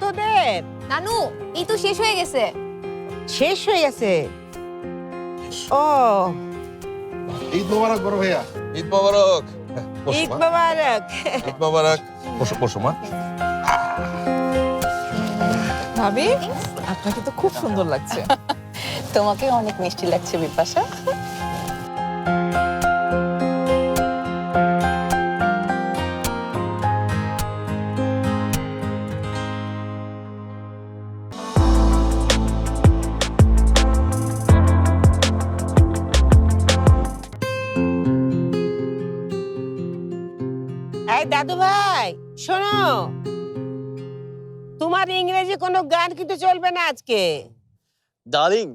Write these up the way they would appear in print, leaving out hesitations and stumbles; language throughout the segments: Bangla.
তোদের? নানু এই তো শেষ হয়ে গেছে। শেষ হয়ে গেছে? ও, ঈদ মোবারক বড় ভাইয়া। ঈদ মোবারক। ঈদ মোবারক। ঈদ মোবারক। বসো বসো মা। ভাবি, আপনাকে তো খুব সুন্দর লাগছে। তোমাকে অনেক মিষ্টি লাগছে বিপাশা। এই দাদু ভাই শোনো, তোমার ইংরেজি কোনো গান কিন্তু চলবে না আজকে। ডার্লিং,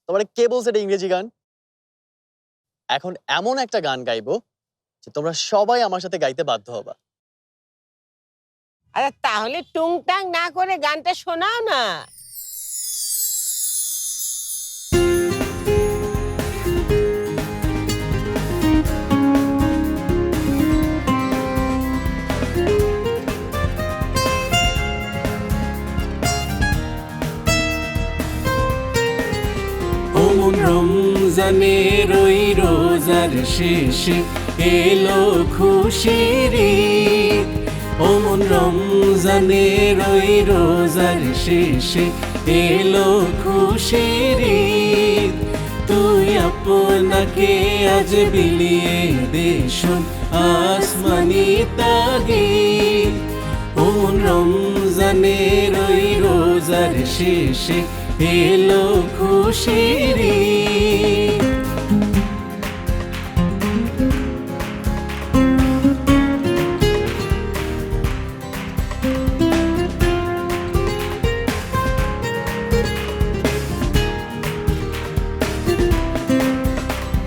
তোমার কে বলছে এটা ইংরেজি গান? এখন এমন একটা গান গাইবো যে তোমরা সবাই আমার সাথে গাইতে বাধ্য হবা। আরে তাহলে টুংটাং না করে গানটা শোনাও না। ওমন রমজানের ওই রোজার শেষে এলো খুশির ঈদ। ওমন রমজানের ওই রোজার শেষে এলো খুশির ঈদ। তুই আপনাকে আজ বিলিয়ে দে শোন আসমানি তাগিদ। ওমন রমজানের ওই রোজার শেষে এলো খুশির ঈদ।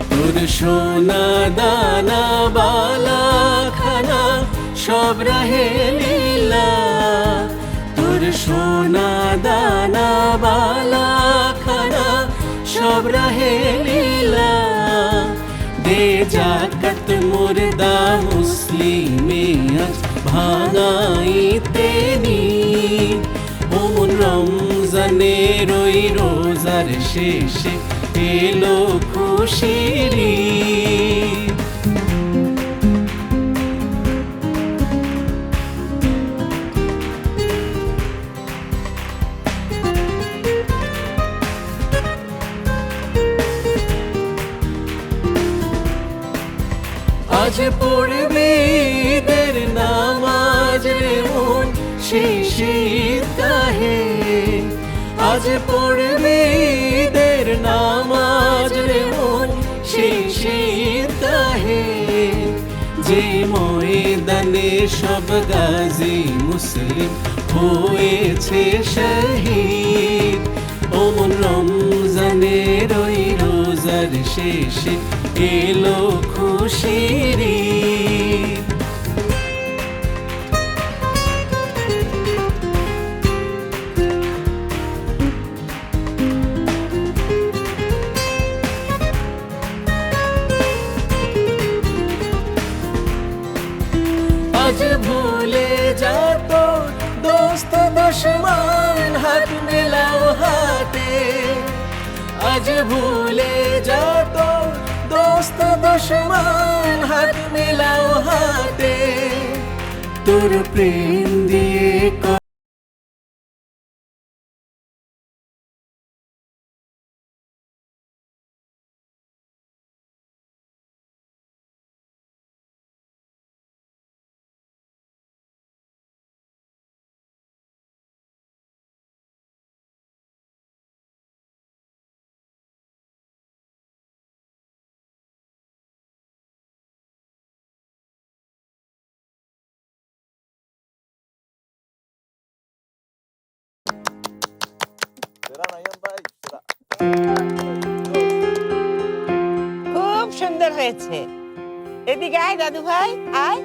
তোর সোনা দানা বালা খানা সব রাহে লীলা। তোর সোনা দানা বালা খানা সব রাহে লীলা। দে জাকাত মুর্দা মুসলিমে আজ ভাঙাইতে নিদ। ওমন রমজানের ওই রোজার শেষে এলো খুশির ঈদ। আজ পড়বে ঈদের নামাজ রে মন শিশির কাহে। আজ পড়বে ঈদের নামাজ রে মন শিশির কাহে। যে ময়দানে সব গাজী মুসলিম হয়েছে শহীদ। ওমন রমজানের ওই রোজার শেষে এলো খুশির ঈদ। আজ ভুলে যাত দোস্ত দুশ্মন হাত মেলাও হাতে। আজ ভুলে যাত দোস্ত দুশ্মন হাত মেলাও হাতে। তোর প্রেম দিয়ে খুব সুন্দর হয়েছে। এদিকে আয় দাদু ভাই, আয়।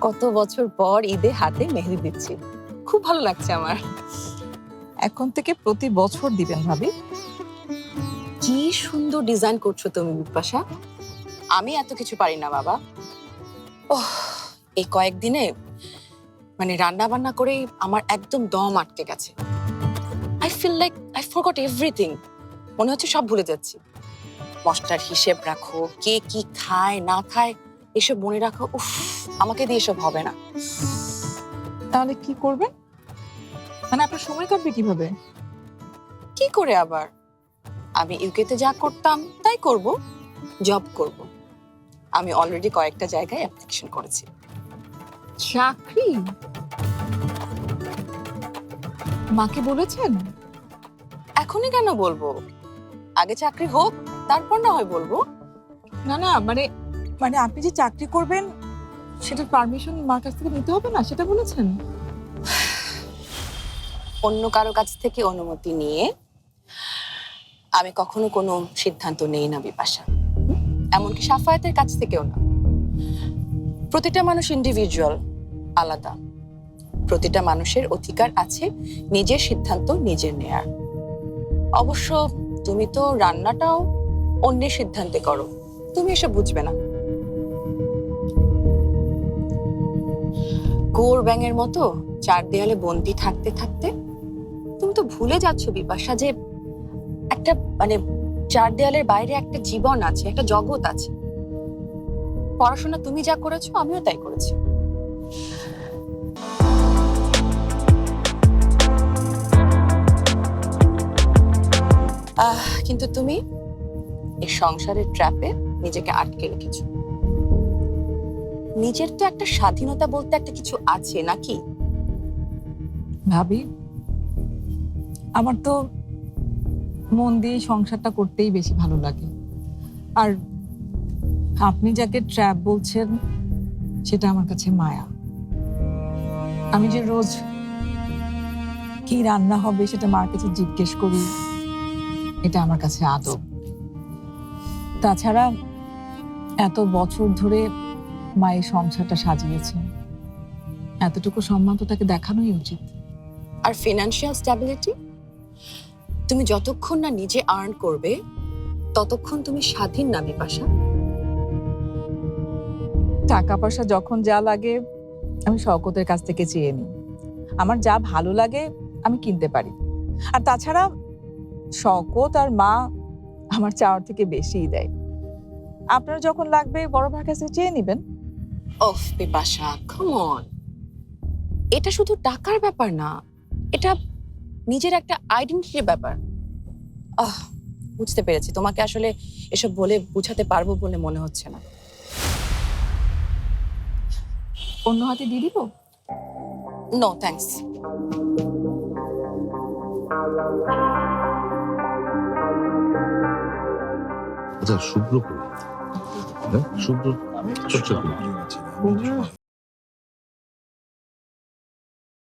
কত বছর পর ঈদে হাতে মেহেদি দিচ্ছি, খুব ভালো লাগছে আমার। এখন থেকে প্রতি বছর দিবেন ভাবি। কি সুন্দর ডিজাইন করছো তুমি বিপাশা, আমি এত কিছু পারি না বাবা। ওহ, এই কয়েকদিনে মানে রান্না বান্না করে আমার একদম দম আটকে গেছে। I feel like I forgot everything. মনে হচ্ছে সব ভুলে যাচ্ছি। মশলার হিসেব রাখো, কে কি খায় না খায় এসব মনে রাখো। উফ, আমাকে দিয়ে এসব হবে না। তাহলে কি করবেন? মানে আপনার সময় কাটবে কিভাবে? কি করে আবার? আমি ইউকেতে যা করতাম তাই করব, জব করব। আমি অলরেডি কয়েকটা জায়গায় অ্যাপ্লিকেশন করেছি। চাকরি? মাকে বলেছেন? এখনই কেন বলবো? আগে চাকরি হোক, তারপর না হয় বলবো। না না, মানে মানে আপনি যে চাকরি করবেন সেটার পারমিশন মার কাছ থেকে নিতে হবে না, সেটা বলেছেন? অন্য কারো কাছ থেকে অনুমতি নিয়ে আমি কখনো কোনো সিদ্ধান্ত নেই না বিপাশা, এমনকি সাফায়াতের কাছ থেকেও না। প্রতিটা মানুষ ইন্ডিভিজুয়াল, আলাদা। প্রতিটা মানুষের অধিকার আছে নিজের সিদ্ধান্ত নিজের নেয়ার। অবশ্য তুমি তো রান্নাটাও অন্যের সিদ্ধান্তে করো, তুমি এসব বুঝবে না। গোর ব্যাঙের মতো চার দেয়ালে বন্দি থাকতে থাকতে তুমি তো ভুলে যাচ্ছ বিপাশা যে একটা মানে চার দেয়ালের বাইরে একটা জীবন আছে, একটা জগৎ আছে। পড়াশোনা তুমি যা করেছো আমিও তাই করেছি। কিন্তু তুমি এই সংসারের ট্র্যাপে নিজেকে আটকে রেখেছো। নিজের তো একটা স্বাধীনতা বলতে একটা কিছু আছে নাকি? ভাবি, আমার তো মন দিয়ে সংসারটা করতেই বেশি ভালো লাগে। আর আপনি যাকে ট্র্যাপ বলছেন সেটা আমার কাছে মায়া। আমি যে রোজ কি রান্না হবে সেটা মার কাছে জিজ্ঞেস করি, এটা আমার কাছে আদব। তাছাড়া এত বছর ধরে মায়ের সংসারটা সাজিয়েছেন, এতটুকু সম্মান তো তাকে দেখানোই উচিত। আর ফিনান্সিয়াল স্ট্যাবিলিটি, তুমি যতক্ষণ না নিজে আর্ন করবে ততক্ষণ তুমি স্বাধীন না বিপাশা। টাকা পয়সা যখন যা লাগে আমি শওকতের কাছ থেকে চেয়ে নিই। আমার যা ভালো লাগে আমি কিনতে পারি। আর তাছাড়া শওকত আর মা আমার চাওয়ার থেকে বেশিই দেয়। আপনার যখন লাগবে বড় ভাইয়ের কাছে চেয়ে নেবেন। ওফ বিপাশা, কাম অন। এটা শুধু টাকার ব্যাপার না, এটা নিজের একটা আইডেন্টিটির ব্যাপার। বুঝতে পেরেছি, তোমাকে আসলে এসব বলে বুঝাতে পারবো বলে মনে হচ্ছে না। অন্য হাতে দিয়ে দিব? No thanks. আচ্ছা, শুভ্র কই? হ্যাঁ, শুভ্র চর্চা করি।